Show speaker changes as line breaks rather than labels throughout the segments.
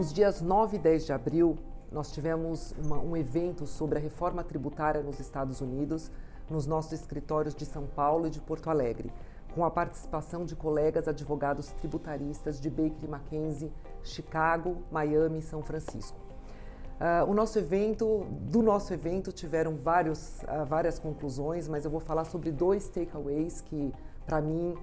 Nos dias 9 e 10 de abril, nós tivemos um evento sobre a reforma tributária nos Estados Unidos, nos nossos escritórios de São Paulo e de Porto Alegre, com a participação de colegas advogados tributaristas de Baker McKenzie, Chicago, Miami e São Francisco. Do nosso evento tiveram várias conclusões, mas eu vou falar sobre 2 takeaways que, para mim,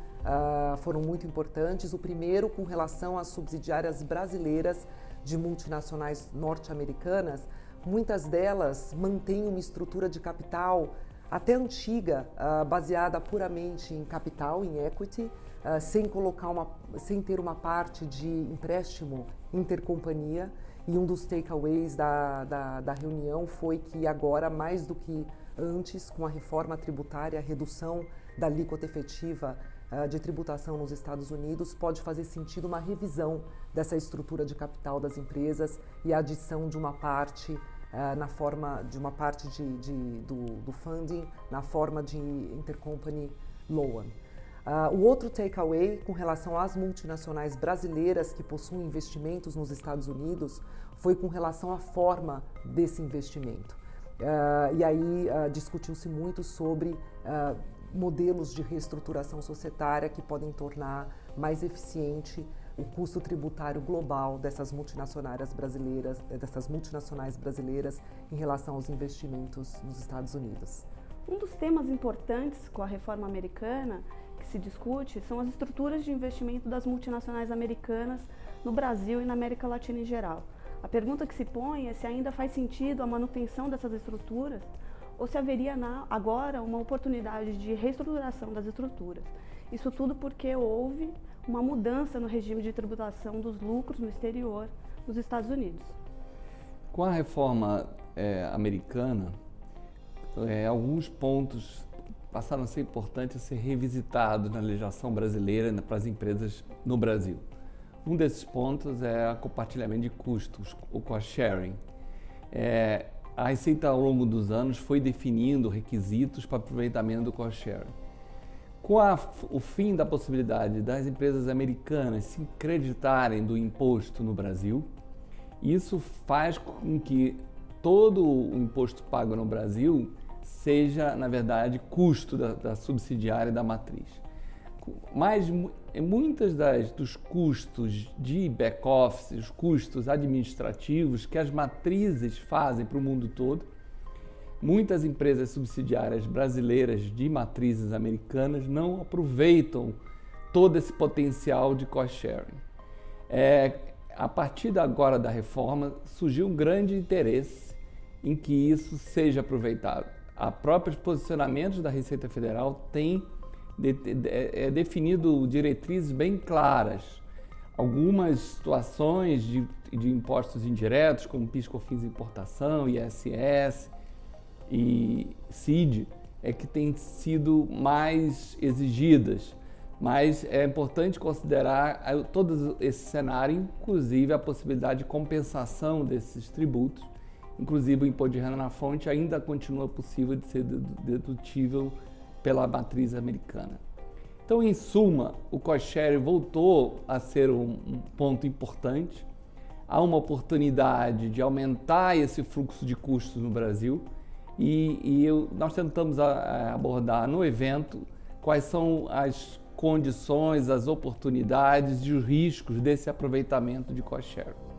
foram muito importantes. O primeiro, com relação às subsidiárias brasileiras de multinacionais norte-americanas, muitas delas mantêm uma estrutura de capital até antiga, baseada puramente em capital, em equity, sem ter uma parte de empréstimo intercompanhia. E um dos takeaways da reunião foi que agora, mais do que antes, com a reforma tributária, a redução da alíquota efetiva de tributação nos Estados Unidos, pode fazer sentido uma revisão dessa estrutura de capital das empresas e a adição de uma parte na forma de uma parte do funding na forma de intercompany loan. O outro takeaway com relação às multinacionais brasileiras que possuem investimentos nos Estados Unidos foi com relação à forma desse investimento. E aí discutiu-se muito sobre modelos de reestruturação societária que podem tornar mais eficiente o custo tributário global dessas multinacionais brasileiras em relação aos investimentos nos Estados Unidos.
Um dos temas importantes com a reforma americana que se discute são as estruturas de investimento das multinacionais americanas no Brasil e na América Latina em geral. A pergunta que se põe é se ainda faz sentido a manutenção dessas estruturas ou se haveria agora uma oportunidade de reestruturação das estruturas. Isso tudo porque houve uma mudança no regime de tributação dos lucros no exterior nos Estados Unidos.
Com a reforma americana, alguns pontos passaram a ser importantes a ser revisitados na legislação brasileira para as empresas no Brasil. Um desses pontos é o compartilhamento de custos, o cost sharing. A Receita, ao longo dos anos, foi definindo requisitos para aproveitamento do cost sharing. Com o fim da possibilidade das empresas americanas se creditarem do imposto no Brasil, isso faz com que todo o imposto pago no Brasil seja, na verdade, custo da subsidiária da matriz. Mas muitos dos custos de back-office, os custos administrativos que as matrizes fazem para o mundo todo, muitas empresas subsidiárias brasileiras de matrizes americanas não aproveitam todo esse potencial de cost sharing. A partir agora da reforma, surgiu um grande interesse em que isso seja aproveitado. A próprios posicionamentos da Receita Federal têm definido diretrizes bem claras. Algumas situações de impostos indiretos, como PIS/COFINS importação, ISS e CID, que têm sido mais exigidas. Mas é importante considerar todo esse cenário, inclusive a possibilidade de compensação desses tributos. Inclusive o imposto de renda na fonte ainda continua possível de ser dedutível pela matriz americana. Então, em suma, o cost sharing voltou a ser um ponto importante. Há uma oportunidade de aumentar esse fluxo de custos no Brasil nós tentamos abordar no evento quais são as condições, as oportunidades e os riscos desse aproveitamento de cost sharing.